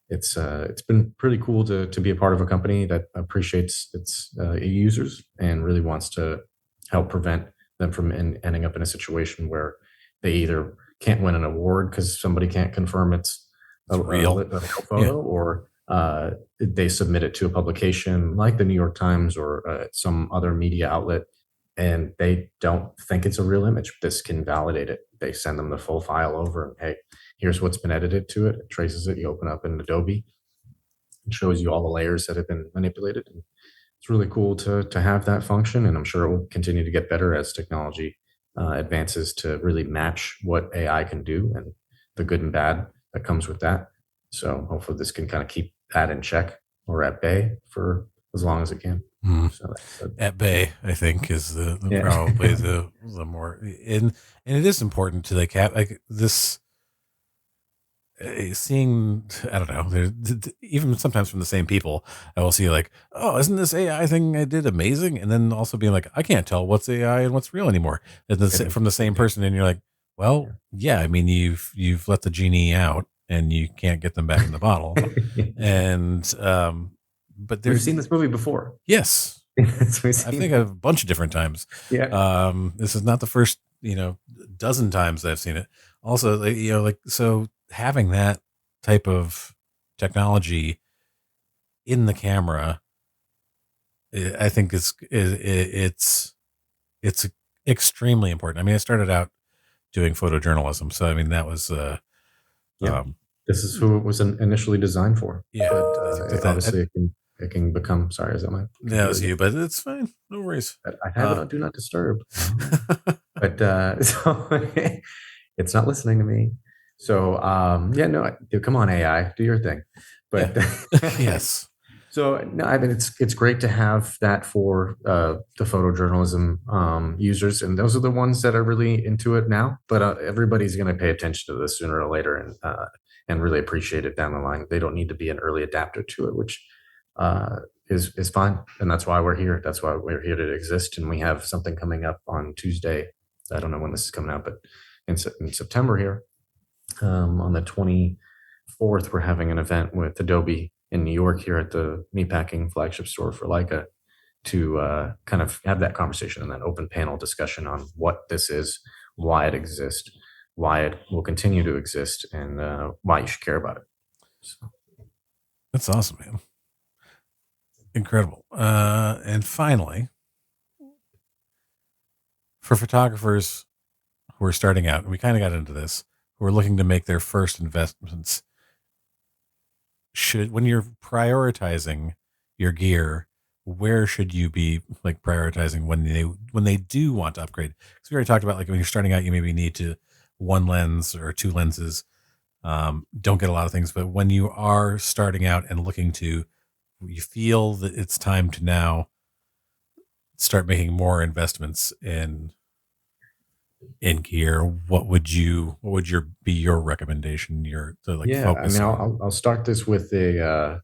it's been pretty cool to be a part of a company that appreciates its users and really wants to help prevent them from ending up in a situation where they either can't win an award because somebody can't confirm it's a real photo, or they submit it to a publication like the New York Times or some other media outlet, and they don't think it's a real image. This can validate it. They send them the full file over, and hey, here's what's been edited to it. It traces it. You open up in Adobe. It shows you all the layers that have been manipulated. And it's really cool to have that function, and I'm sure it will continue to get better as technology advances to really match what AI can do and the good and bad that comes with that. So hopefully this can kind of keep that in check or at bay for as long as it can. So at bay, I think, is the probably the more, and it is important to like have like this. seeing, I don't know, even sometimes from the same people, I will see like, oh, isn't this AI thing I did amazing? And then also being like, I can't tell what's AI and what's real anymore. And from the same person, and you're like, well, yeah, I mean, you've let the genie out, and you can't get them back in the bottle. And but we've seen this movie before. Yes, I think a bunch of different times. Yeah. This is not the first, dozen times that I've seen it. Also, so having that type of technology in the camera, I think it's extremely important. I mean, I started out doing photojournalism, so I mean that was this is who it was initially designed for. Yeah, but obviously it can become. Sorry, is that my? Yeah, it's you, but it's fine. No worries. I have it on Do Not Disturb, but so it's not listening to me. So come on, AI, do your thing. But yes. So no, I mean it's great to have that for the photojournalism users, and those are the ones that are really into it now. But everybody's going to pay attention to this sooner or later, and really appreciate it down the line. They don't need to be an early adapter to it, which is fine, and that's why we're here. That's why we're here to exist, and we have something coming up on Tuesday. I don't know when this is coming out, but in September here, on the 24th, we're having an event with Adobe in New York here at the Meatpacking flagship store for Leica to kind of have that conversation and that open panel discussion on what this is, why it exists, why it will continue to exist, and why you should care about it. So. That's awesome, man. Incredible. And finally, for photographers who are starting out, and we kind of got into this, who are looking to make their first investments, when you're prioritizing your gear, where should you be like prioritizing when they do want to upgrade? Because we already talked about like when you're starting out, you maybe need to one lens or two lenses. Don't get a lot of things, but when you are starting out and looking to, you feel that it's time to now start making more investments in gear, what would be your recommendation? Focus. I mean, I'll start this with a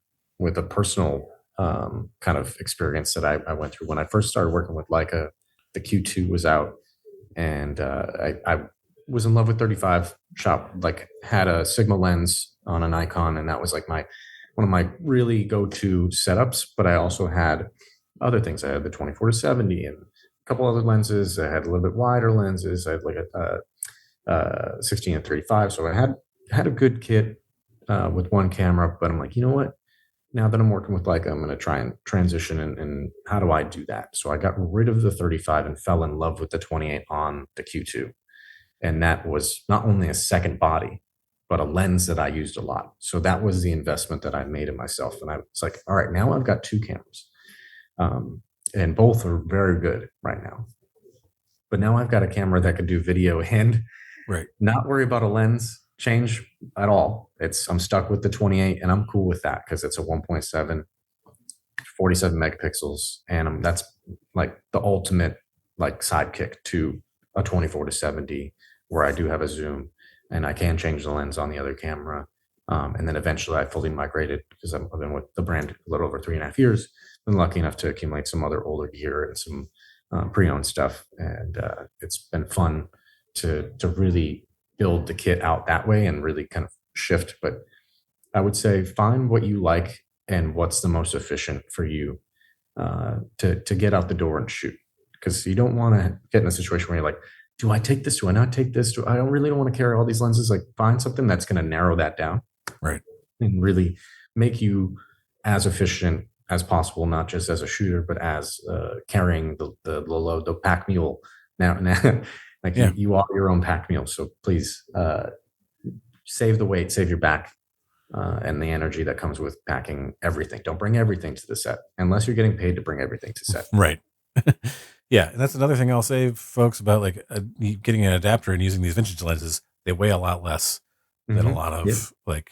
personal kind of experience that I went through when I first started working with Leica. The Q2 was out, and I was in love with 35. Had a Sigma lens on a Nikon, and that was like one of my really go-to setups. But I also had other things. I had the 24-70 and a couple other lenses. I had a little bit wider lenses. I had like a 16 and 35. So I had a good kit with one camera. But I'm like, you know what? Now that I'm working with Leica, I'm going to try and transition. And how do I do that? So I got rid of the 35 and fell in love with the 28 on the Q2. And that was not only a second body, but a lens that I used a lot. So that was the investment that I made in myself. And I was like, all right, now I've got two cameras. And both are very good right now. But now I've got a camera that could do video and not worry about a lens change at all. I'm stuck with the 28, and I'm cool with that because it's a 1.7, 47 megapixels, and that's like the ultimate like sidekick to a 24-70, where I do have a zoom and I can change the lens on the other camera. And then eventually I fully migrated because I've been with the brand a little over 3.5 years. Been lucky enough to accumulate some other older gear and some pre-owned stuff. And it's been fun to really build the kit out that way and really kind of shift. But I would say find what you like and what's the most efficient for you to get out the door and shoot. Because you don't want to get in a situation where you're like, do I take this? Do I not take this? I don't want to carry all these lenses. Like find something that's going to narrow that down. Right. And really make you as efficient as possible, not just as a shooter, but as carrying the load, the pack mule. Now you are your own pack mule. So please save the weight, save your back, and the energy that comes with packing everything. Don't bring everything to the set unless you're getting paid to bring everything to set. Right. Yeah, and that's another thing I'll say, folks, about like getting an adapter and using these vintage lenses. They weigh a lot less than a lot of like.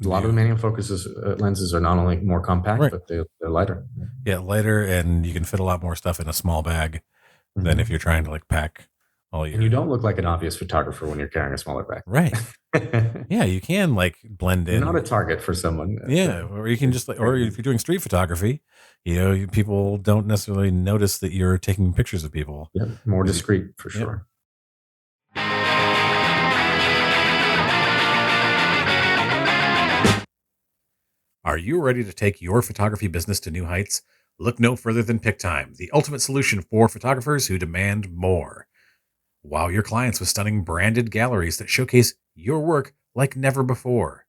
A lot of the manual focus lenses are not only more compact, but they're lighter. Yeah, lighter, and you can fit a lot more stuff in a small bag than if you're trying to like pack all year. And you don't look like an obvious photographer when you're carrying a smaller bag. Right. Yeah, you can like blend in. You're not a target for someone. Yeah, or you can just like, or if you're doing street photography, people don't necessarily notice that you're taking pictures of people. Yeah, more discreet for sure. Are you ready to take your photography business to new heights? Look no further than PicTime, the ultimate solution for photographers who demand more. Wow your clients with stunning branded galleries that showcase your work like never before.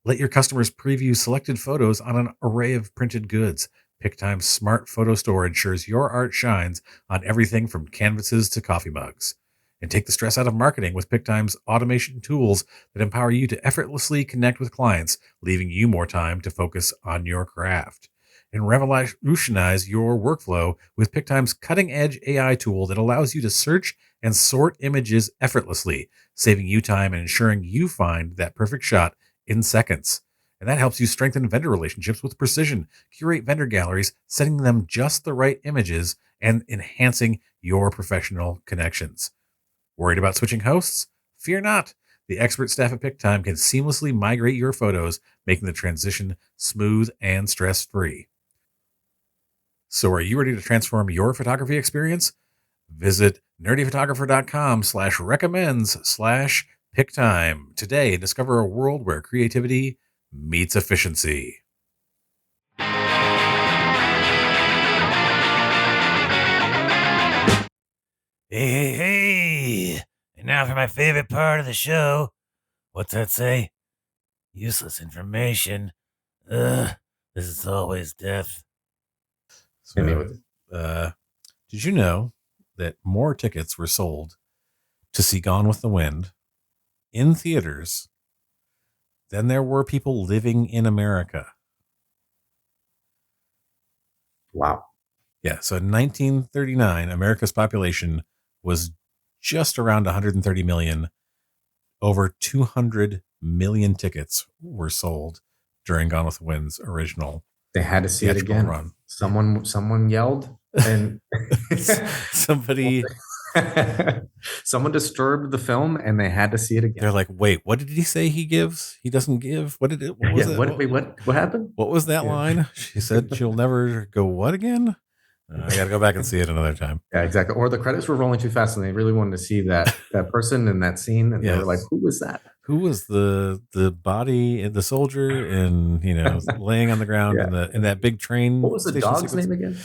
Let your customers preview selected photos on an array of printed goods. PicTime's smart photo store ensures your art shines on everything from canvases to coffee mugs. And take the stress out of marketing with PicTime's automation tools that empower you to effortlessly connect with clients, leaving you more time to focus on your craft. And revolutionize your workflow with PicTime's cutting-edge AI tool that allows you to search and sort images effortlessly, saving you time and ensuring you find that perfect shot in seconds. And that helps you strengthen vendor relationships with precision, curate vendor galleries, sending them just the right images, and enhancing your professional connections. Worried about switching hosts? Fear not. The expert staff at PicTime can seamlessly migrate your photos, making the transition smooth and stress-free. So are you ready to transform your photography experience? Visit nerdyphotographer.com/recommends/PicTime today and discover a world where creativity meets efficiency. Hey. And now for my favorite part of the show. What's that say? Useless information. This is always death. So, did you know that more tickets were sold to see Gone with the Wind in theaters than there were people living in America? Wow. Yeah. So in 1939, America's population was just around 130 million. Over 200 million tickets were sold during Gone with the Wind's original. They had to see it again. Run. Someone yelled and somebody someone disturbed the film and they had to see it again. They're like, wait, what did he say he gives? He doesn't give. What did it? What was it? What happened? What was that line? She said she'll never go what again? I got to go back and see it another time. Yeah, exactly. Or the credits were rolling too fast and they really wanted to see that person in that scene. And they were like, who was that? Who was the body, the soldier, and laying on the ground in that big train? What was the dog's name again?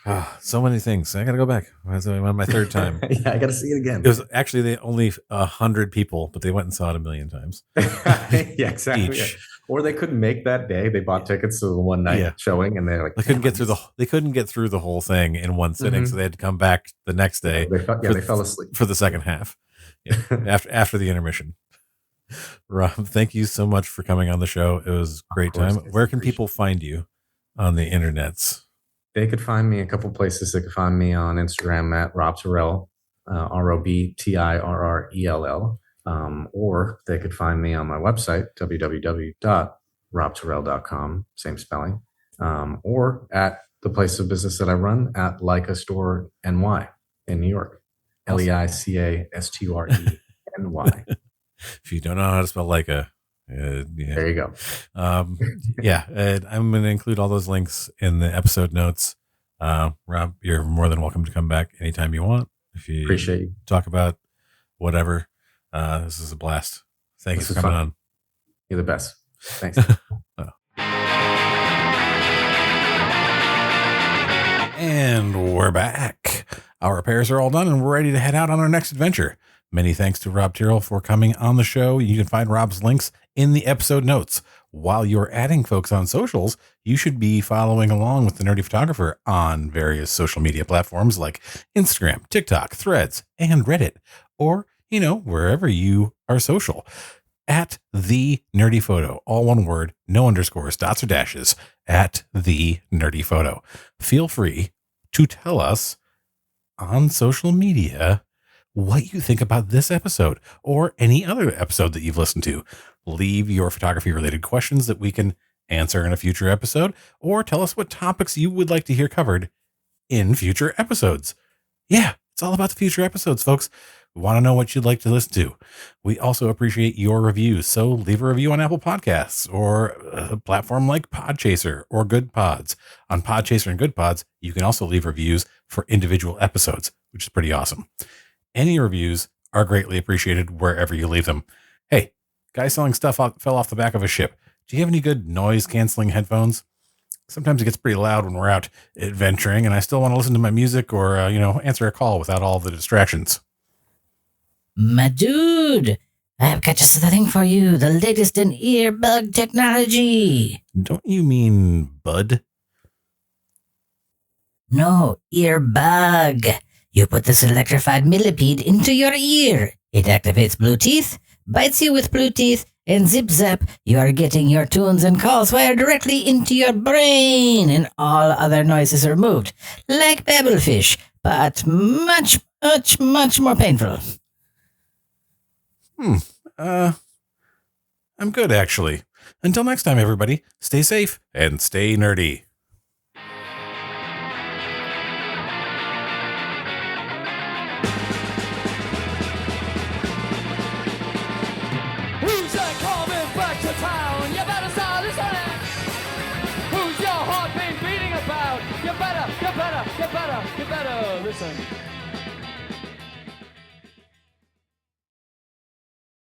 Oh, so many things. I got to go back. I'm on my third time. Yeah, I got to see it again. It was actually only 100 people, but they went and saw it 1,000,000 times. Yeah, exactly. Yeah. Or they couldn't make that day. They bought tickets to the one night showing, and they're like, they couldn't get through the whole thing in one sitting, so they had to come back the next day. They fell asleep for the second half. Yeah, after the intermission. Rob, thank you so much for coming on the show. It was a great time. Where can people find you on the internets? They could find me a couple places. They could find me on Instagram at Rob Tirrell, ROBTIRRELL. Or they could find me on my website, www.robtirrell.com, same spelling, or at the place of business that I run at Leica Store NY in New York, LEICASTORENY. If you don't know how to spell Leica, there you go. And I'm going to include all those links in the episode notes. Rob, you're more than welcome to come back anytime you want. If you appreciate you. Talk about whatever. This is a blast. Thank you for coming on. You're the best. Thanks. And we're back. Our repairs are all done and we're ready to head out on our next adventure. Many thanks to Rob Tirrell for coming on the show. You can find Rob's links in the episode notes. While you're adding folks on socials, you should be following along with the Nerdy Photographer on various social media platforms like Instagram, TikTok, Threads, and Reddit, or wherever you are social. At The Nerdy Photo, all one word, no underscores, dots or dashes, at The Nerdy Photo. Feel free to tell us on social media what you think about this episode or any other episode that you've listened to. Leave your photography related questions that we can answer in a future episode, or tell us what topics you would like to hear covered in future episodes. Yeah, It's all about the future episodes, folks. We want to know what you'd like to listen to. We also appreciate your reviews. So leave a review on Apple Podcasts or a platform like Podchaser or Good Pods. On Podchaser and Good Pods, you can also leave reviews for individual episodes, which is pretty awesome. Any reviews are greatly appreciated wherever you leave them. Hey, guy selling stuff fell off the back of a ship. Do you have any good noise canceling headphones? Sometimes it gets pretty loud when we're out adventuring, and I still want to listen to my music or, answer a call without all the distractions. My dude, I've got just the thing for you, the latest in earbud technology. Don't you mean bud? No, earbug. You put this electrified millipede into your ear. It activates blue teeth, bites you with blue teeth, and zip zap, you are getting your tunes and calls wired directly into your brain, and all other noises are removed, like babblefish, but much, much, much more painful. I'm good, actually. Until next time, everybody, stay safe and stay nerdy. Who's that coming back to town? You better start listening. Who's your heart been beating about? You better listen.